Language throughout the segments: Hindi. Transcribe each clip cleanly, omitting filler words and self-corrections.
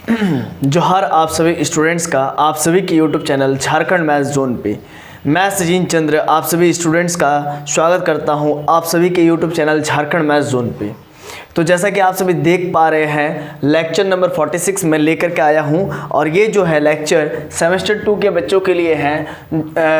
जोहार आप सभी स्टूडेंट्स का आप सभी के YouTube channel Jharkhand maths zone पे मैं सजीन चंद्र आप सभी स्टूडेंट्स का स्वागत करता हूं आप सभी के YouTube channel Jharkhand maths zone पे। तो जैसा कि आप सभी देख पा रहे हैं लेक्चर नंबर 46 में लेकर के आया हूं और ये जो है लेक्चर सेमेस्टर 2 के बच्चों के लिए है।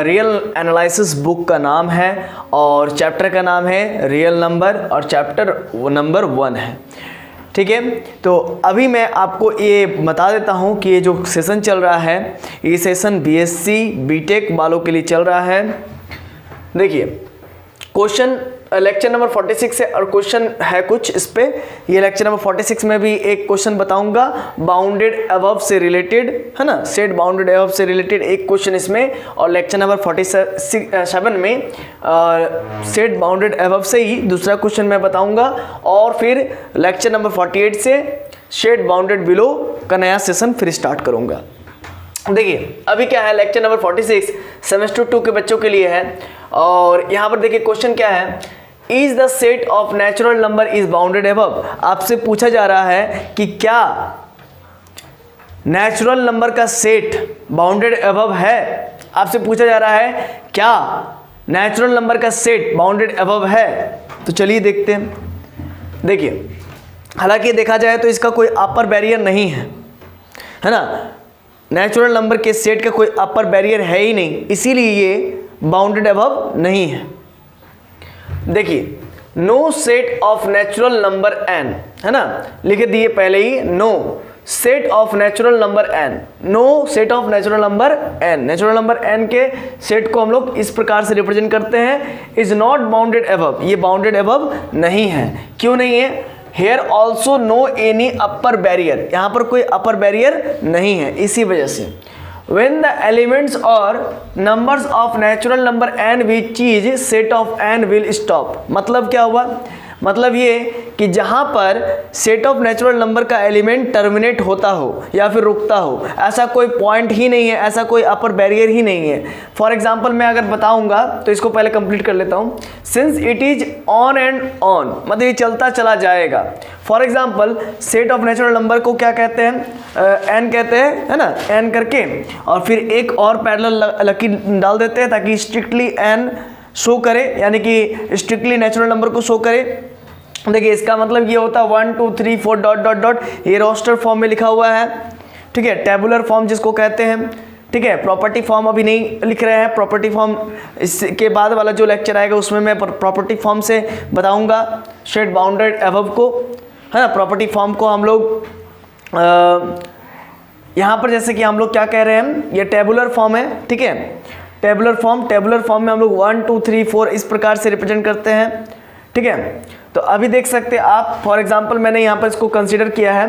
रियल एनालिसिस बुक का नाम है और चैप्टर का नाम है रियल नंबर और चैप्टर नंबर 1 है। ठीक है, तो अभी मैं आपको ये बता देता हूँ कि ये जो सेशन चल रहा है ये सेशन बीएससी बीटेक वालों के लिए चल रहा है। देखिए क्वेश्चन लेक्चर नंबर 46 है और क्वेश्चन है कुछ इस पे। ये लेक्चर नंबर 46 में भी एक क्वेश्चन बताऊंगा बाउंडेड अबव से रिलेटेड, है ना, सेट बाउंडेड अबव से रिलेटेड एक क्वेश्चन इसमें, और लेक्चर नंबर 47 में सेट बाउंडेड अबव से ही दूसरा क्वेश्चन मैं बताऊंगा, और फिर लेक्चर नंबर 48 से सेट बाउंडेड बिलो का नया सेशन फिर स्टार्ट करूंगा। देखिए अभी क्या है, लेक्चर नंबर 46 सेमेस्टर 2 के बच्चों के लिए है और यहाँ पर देखिए क्वेश्चन क्या है, is the set of natural number is bounded above. आपसे पूछा जा रहा है कि क्या नेचुरल नंबर का सेट बाउंडेड अबव है। आपसे पूछा जा रहा है क्या नेचुरल नंबर का सेट बाउंडेड अबव है। तो चलिए देखते हैं। देखिए हालांकि देखा जाए तो इसका कोई अपर बैरियर नहीं है ना, नेचुरल नंबर के सेट का कोई अपर बैरियर है ही नहीं, इसीलिए ये बाउंडेड अबव नहीं है। देखिए no set of natural number n, है ना, लिख दिए पहले ही, no set of natural number n, no set of natural number n, natural number n के सेट को हम लोग इस प्रकार से रिप्रेजेंट करते हैं, इज नॉट बाउंडेड अबव, ये बाउंडेड अबव नहीं है। क्यों नहीं है? Here also no any upper barrier, यहाँ पर कोई अपर बैरियर नहीं है, इसी वजह से। When the elements or numbers of natural number n which is set of n will stop, मतलब क्या हुआ? मतलब ये कि जहाँ पर सेट ऑफ नेचुरल नंबर का एलिमेंट टर्मिनेट होता हो या फिर रुकता हो, ऐसा कोई पॉइंट ही नहीं है, ऐसा कोई अपर बैरियर ही नहीं है। फॉर एग्जांपल मैं अगर बताऊंगा तो इसको पहले कंप्लीट कर लेता हूँ। Since it is on and on, मतलब ये चलता चला जाएगा। For example set of natural number को क्या कहते हैं? एन कहते हैं, है ना, एन करके और फिर एक और पैरेलल लकी डाल देते हैं ताकि स्ट्रिक्टली एन शो करे, यानी कि स्ट्रिक्टली नेचुरल नंबर को शो करे। देखिए इसका मतलब ये होता है 1 2 3 4 डॉट डॉट डॉट, ये रोस्टर फॉर्म में लिखा हुआ है। ठीक है, टेबुलर फॉर्म जिसको कहते हैं। ठीक है, प्रॉपर्टी फॉर्म अभी नहीं लिख रहे हैं, प्रॉपर्टी फॉर्म इसके बाद वाला जो लेक्चर आएगा उसमें मैं प्रॉपर्टी फॉर्म से बताऊंगा सेट बाउंडेड अबव को, है ना। प्रॉपर्टी फॉर्म को हम लोग यहाँ पर जैसे कि हम लोग क्या कह रहे हैं, ये टेबुलर फॉर्म है। ठीक है, टेबुलर फॉर्म में हम लोग 1 2 3 4 इस प्रकार से रिप्रेजेंट करते हैं। ठीक है, तो अभी देख सकते हैं आप, फॉर एग्जांपल मैंने यहाँ पर इसको कंसीडर किया है,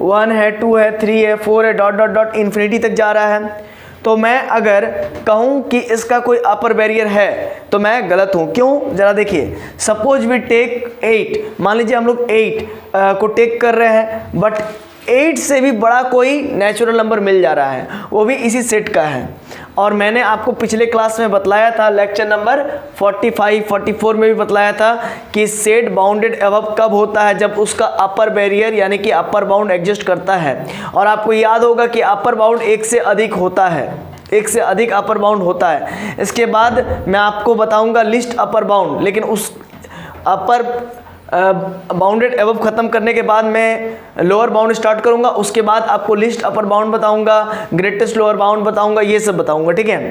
1 है 2 है 3 है 4 है डॉट डॉट डॉट इन्फिनिटी तक जा रहा है। तो मैं अगर कहूँ कि इसका कोई अपर बैरियर है तो मैं गलत हूँ। क्यों? जरा देखिए, सपोज वी टेक 8, मान लीजिए हम लोग 8 को टेक कर रहे हैं, बट 8 से भी बड़ा कोई नेचुरल नंबर मिल जा रहा है, वो भी इसी सेट का है। और मैंने आपको पिछले क्लास में बतलाया था, लेक्चर नंबर 45 44 में भी बतलाया था कि सेट बाउंडेड अबव कब होता है, जब उसका अपर बैरियर यानी कि अपर बाउंड एग्जिस्ट करता है। और आपको याद होगा कि अपर बाउंड 1 से अधिक होता है, 1 से अधिक अपर बाउंड होता है। इसके बाद मैं आपको बताऊंगा लिस्ट अपर बाउंड, लेकिन उस अपर बाउंडेड अबव खत्म करने के बाद मैं लोअर बाउंड स्टार्ट करूंगा, उसके बाद आपको लिस्ट अपर बाउंड बताऊंगा, ग्रेटेस्ट लोअर बाउंड बताऊंगा, ये सब बताऊंगा। ठीक है,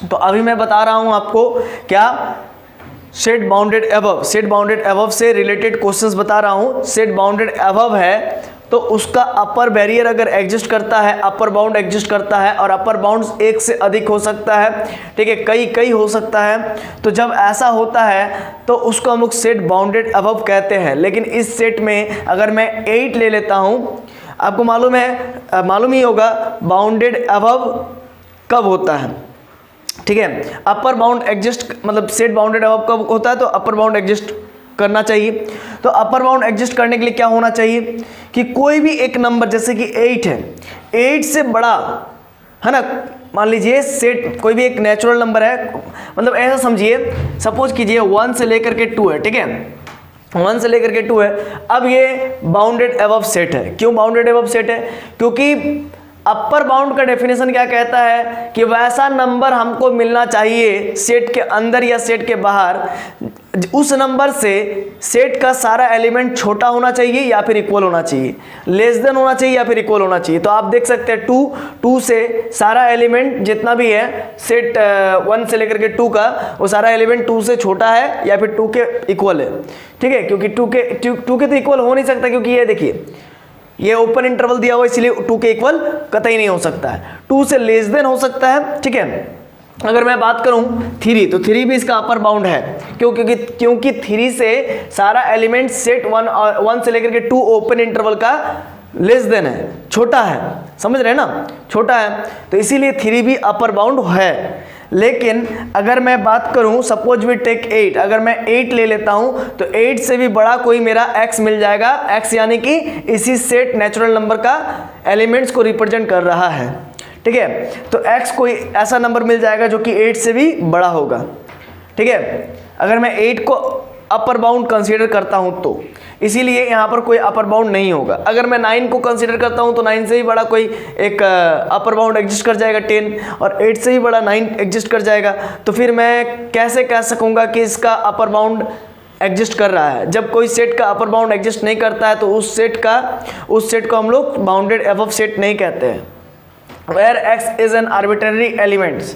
तो अभी मैं बता रहा हूं आपको क्या, सेट बाउंडेड अबव से रिलेटेड क्वेश्चंस बता रहा हूं। सेट बाउंडेड अबव है तो उसका अपर बैरियर अगर एग्जिस्ट करता है, अपर बाउंड एग्जिस्ट करता है, और अपर बाउंड 1 से अधिक हो सकता है, ठीक है, कई हो सकता है। तो जब ऐसा होता है तो उसको हम लोग सेट बाउंडेड अबव कहते हैं। लेकिन इस सेट में अगर मैं 8 ले लेता हूँ, आपको मालूम ही होगा बाउंडेड अबव कब होता है। ठीक है, अपर बाउंड एग्जिस्ट, मतलब सेट बाउंडेड अबव कब होता है, तो अपर बाउंड एग्जिस्ट करना चाहिए। तो अपर बाउंड एग्जिस्ट करने के लिए क्या होना चाहिए कि कोई भी एक नंबर, जैसे कि 8 है, 8 से बड़ा, है ना, मान लीजिए सेट कोई भी एक नेचुरल नंबर है, मतलब ऐसा समझिए, सपोज कीजिए 1 से लेकर के 2 है। ठीक है, 1 से लेकर के 2 है। अब ये बाउंडेड अबव सेट है। क्यों बाउंडेड अबव सेट है? क्योंकि अपर बाउंड का डेफिनेशन क्या कहता है कि वैसा नंबर हमको मिलना चाहिए सेट के अंदर या सेट के बाहर, उस नंबर से सेट का सारा एलिमेंट छोटा होना चाहिए या फिर इक्वल होना चाहिए, लेस देन होना चाहिए या फिर इक्वल होना चाहिए। तो आप देख सकते हैं 2 से सारा एलिमेंट जितना भी है सेट 1 से लेकर के 2 का, वो सारा एलिमेंट 2 से छोटा है या फिर 2 के इक्वल है। ठीक है, क्योंकि 2 के तो इक्वल हो नहीं सकता, क्योंकि ये देखिए ये ओपन इंटरवल दिया हुआ, इसलिए 2 के इक्वल कतई नहीं हो सकता है। 2 से लेस देन हो सकता है। ठीक है, अगर मैं बात करूं 3, तो 3 भी इसका अपर बाउंड है। क्यों? क्योंकि 3 से सारा एलिमेंट सेट 1 से लेकर के 2 ओपन इंटरवल का लेस देन है, छोटा है, समझ रहे हैं ना, छोटा है, तो इसीलिए 3 भी अपर बाउंड है। लेकिन अगर मैं बात करूं, सपोज वी टेक 8, अगर मैं 8 ले लेता हूं तो 8 से भी बड़ा कोई मेरा x मिल जाएगा। x यानी कि इसी सेट नेचुरल नंबर का एलिमेंट्स को रिप्रेजेंट कर रहा है। ठीक है, तो x कोई ऐसा नंबर मिल जाएगा जो कि 8 से भी बड़ा होगा। ठीक है, अगर मैं 8 को अपर बाउंड कंसीडर करता हूं तो इसीलिए यहाँ पर कोई अपर बाउंड नहीं होगा। अगर मैं 9 को कंसीडर करता हूँ तो 9 से ही बड़ा कोई एक अपर बाउंड एग्जिस्ट कर जाएगा 10, और 8 से ही बड़ा 9 एग्जिस्ट कर जाएगा। तो फिर मैं कैसे कह सकूँगा कि इसका अपर बाउंड एग्जिस्ट कर रहा है? जब कोई सेट का अपर बाउंड एग्जिस्ट नहीं करता है तो उस सेट को हम लोग बाउंडेड अबव सेट नहीं कहते हैं। Where x is an arbitrary elements,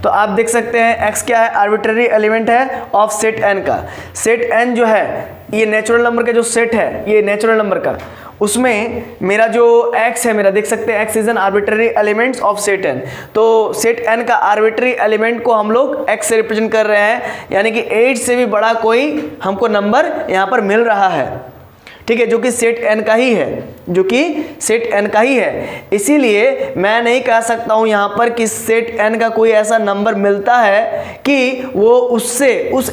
तो आप देख सकते हैं x क्या है? आर्बिट्ररी एलिमेंट है ऑफ सेट n का। सेट n जो है ये नेचुरल नंबर का जो सेट है, ये नेचुरल नंबर का, उसमें मेरा जो x है, मेरा देख सकते हैं x is an arbitrary elements of set n। तो सेट n का आर्बिट्ररी एलिमेंट को हम लोग x से रिप्रेजेंट कर रहे हैं, यानी कि 8 से भी बड़ा कोई हमको नंबर यहाँ पर मिल रहा है। ठीक है, जो कि सेट n का ही है, जो कि सेट n का ही है। इसीलिए मैं नहीं कह सकता हूं यहां पर कि सेट n का कोई ऐसा नंबर मिलता है कि वो उस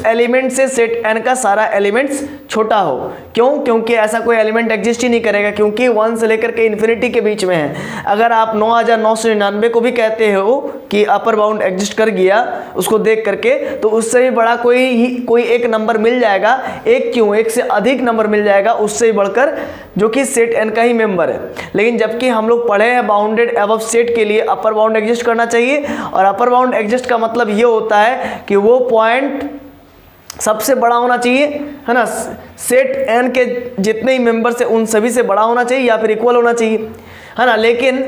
एलिमेंट से सेट n का सारा एलिमेंट्स छोटा हो। क्यों? क्योंकि ऐसा कोई एलिमेंट एग्जिस्ट ही नहीं करेगा, क्योंकि 1 से लेकर के इन्फिनिटी के बीच में है। अगर आप 9999 को भी कहते हो कि अपर बाउंड एग्जिस्ट कर गया उसको देख करके, तो उससे भी बड़ा कोई एक नंबर मिल जाएगा। एक क्यों, एक से अधिक नंबर मिल जाएगा उससे बढ़कर, जो कि सेट n का ही मेंबर है। लेकिन जबकि हम लोग पढ़े हैं बाउंडेड अबव सेट के लिए अपर बाउंड एग्जिस्ट करना चाहिए, और अपर बाउंड एग्जिस्ट का मतलब ये होता है कि वो पॉइंट सबसे बड़ा होना चाहिए, है ना, सेट n के जितने ही मेंबर्स है उन सभी से बड़ा होना चाहिए या फिर इक्वल होना चाहिए, है ना। लेकिन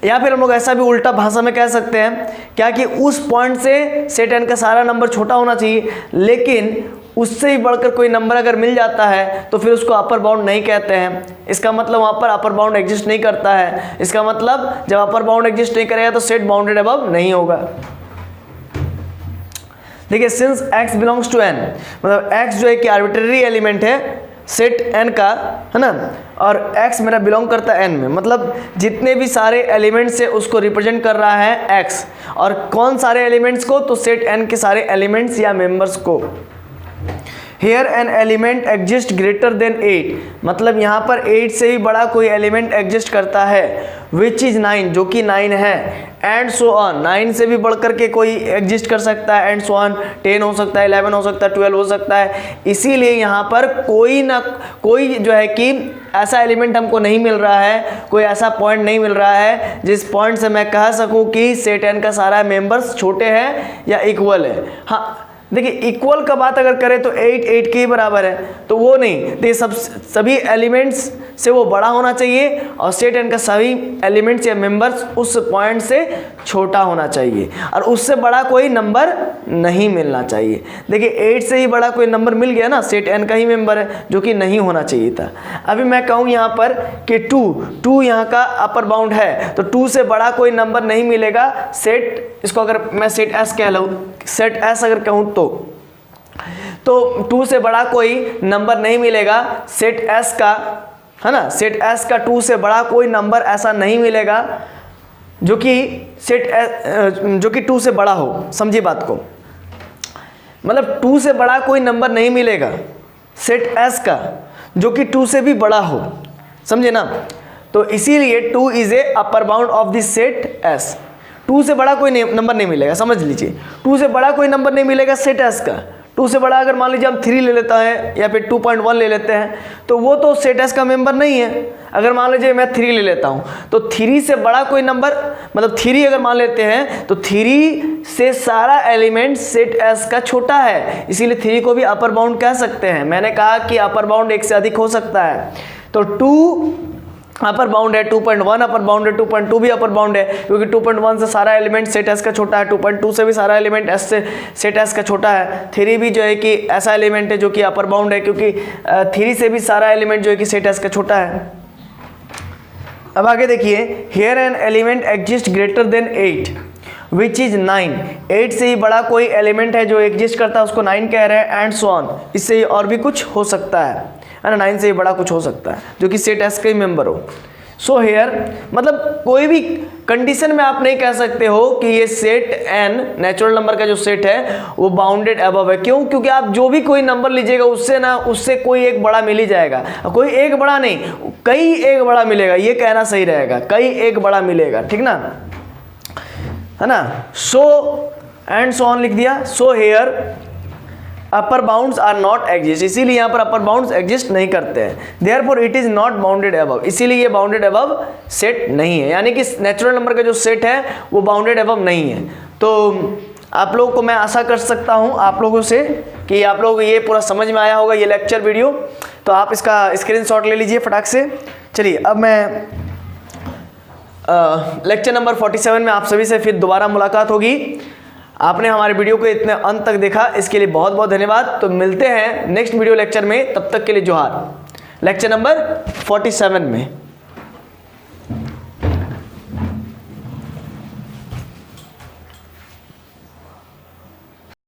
या फिर हम लोग ऐसा भी उल्टा भाषा में कह सकते हैं क्या कि उस पॉइंट से सेट n का सारा नंबर छोटा होना चाहिए, लेकिन उससे ही बढ़कर कोई नंबर अगर मिल जाता है तो फिर उसको अपर बाउंड नहीं कहते हैं। इसका मतलब वहाँ पर अपर बाउंड एग्जिस्ट नहीं करता है। इसका मतलब जब अपर बाउंड एग्जिस्ट नहीं करेगा तो सेट बाउंडेड अबव नहीं होगा। देखिए, since x belongs to n, मतलब x जो है कि आर्बिट्ररी एलिमेंट है सेट n का, है ना, और x मेरा बिलोंग करता है n में, मतलब जितने भी सारे एलिमेंट्स है उसको रिप्रेजेंट कर रहा है x। और कौन सारे एलिमेंट्स को? तो सेट n के सारे एलिमेंट्स या मेंबर्स को। Here an element exists greater than 8, मतलब यहाँ पर 8 से ही बड़ा कोई एलिमेंट एग्जिस्ट करता है, which is 9, जो कि 9 है, एंड सो ऑन, 9 से भी बढ़कर के कोई एग्जिस्ट कर सकता है, एंड सो ऑन, 10 हो सकता है, 11 हो सकता है, 12 हो सकता है। इसीलिए यहाँ पर कोई ना कोई जो है कि ऐसा एलिमेंट हमको नहीं मिल रहा है, कोई ऐसा पॉइंट नहीं मिल रहा है जिस पॉइंट से मैं कह सकूँ कि सेट n का सारा मेंबर्स छोटे हैं या इक्वल है। हाँ देखिए, इक्वल का बात अगर करें तो 8 के बराबर है, तो वो नहीं, देखिए सभी एलिमेंट्स से वो बड़ा होना चाहिए, और सेट n का सभी एलिमेंट्स या मेंबर्स उस पॉइंट से छोटा होना चाहिए, और उससे बड़ा कोई नंबर नहीं मिलना चाहिए। देखिए 8 से ही बड़ा कोई नंबर मिल गया ना, सेट n का ही मेंबर है, जो कि नहीं होना चाहिए था। अभी मैं कहूँ यहाँ पर कि 2 यहाँ का अपर बाउंड है, तो 2 से बड़ा कोई नंबर नहीं मिलेगा सेट, इसको अगर मैं सेट s कह लूँ, सेट s अगर कहूँ तो 2 से बड़ा कोई नंबर नहीं मिलेगा सेट s का, है ना, सेट s का 2 से बड़ा कोई नंबर ऐसा नहीं मिलेगा जो कि 2 से बड़ा हो। समझिए बात को, मतलब 2 से बड़ा कोई नंबर नहीं मिलेगा सेट s का जो कि 2 से भी बड़ा हो, समझे ना। तो इसीलिए 2 is a upper bound of this set s। 2 से बड़ा कोई नंबर नहीं मिलेगा, समझ लीजिए, 2 से बड़ा कोई नंबर नहीं मिलेगा सेट s का। 2 से बड़ा अगर मान लीजिए हम 3 ले लेता है या फिर 2.1 ले लेते हैं तो वो तो सेट एस का मेंबर नहीं है। अगर मान लीजिए मैं 3 ले लेता हूँ तो 3 से बड़ा कोई नंबर, मतलब 3 अगर मान लेते हैं तो 3 से सारा एलिमेंट सेट एस का छोटा है, इसीलिए 3 को भी अपर बाउंड कह सकते हैं। मैंने कहा कि अपर बाउंड 1 से अधिक हो सकता है, तो 2 अपर बाउंड है, 2.1 अपर बाउंड है, 2.2 भी अपर बाउंड है, क्योंकि 2.1 से सारा एलिमेंट सेट एस का छोटा है, 2.2 से भी सारा एलिमेंट एस से सेट एस का छोटा है। 3 भी जो है कि ऐसा एलिमेंट है जो कि अपर बाउंड है, क्योंकि 3 से भी सारा एलिमेंट जो है कि सेट एस का छोटा है। अब आगे देखिए, here an element exist greater than 8 which is 9। 8 से ही बड़ा कोई एलिमेंट है जो एग्जिस्ट करता है, उसको 9 कह रहे हैं, एंड सो ऑन। इससे और भी कुछ हो सकता है ना, 9 से ही बड़ा कुछ हो सकता है जो कि सेट एस का ही मेंबर हो। सो हेयर मतलब कोई भी कंडीशन में आप नहीं कह सकते हो कि ये सेट एन नेचुरल नंबर का जो सेट है वो बाउंडेड अबव है। क्यों? क्योंकि आप जो भी कोई नंबर लीजिएगा उससे कोई एक बड़ा मिल ही जाएगा। कोई एक बड़ा नहीं, कई एक बड़ा मिलेगा, ये कहना सही रहेगा, कई एक बड़ा मिलेगा, ठीक ना, है ना। सो एंड सो ऑन लिख दिया। So here upper bounds are not exist, इसीलिए यहाँ पर अपर बाउंड्स एग्जिस्ट नहीं करते हैं। Therefore it is not bounded above, इसीलिए ये बाउंडेड अबव सेट नहीं है, यानी कि नेचुरल नंबर का जो सेट है वो बाउंडेड अबव नहीं है। तो आप लोगों को मैं आशा कर सकता हूँ आप लोगों से कि आप लोगों को ये पूरा समझ में आया होगा ये लेक्चर वीडियो। तो आप इसका स्क्रीनशॉट ले लीजिए फटाक से। चलिए अब मैं लेक्चर नंबर 47 में आप सभी से फिर दोबारा मुलाकात होगी। आपने हमारे वीडियो को इतने अंत तक देखा, इसके लिए बहुत बहुत धन्यवाद। तो मिलते हैं नेक्स्ट वीडियो लेक्चर में, तब तक के लिए जोहार। लेक्चर नंबर 47 में।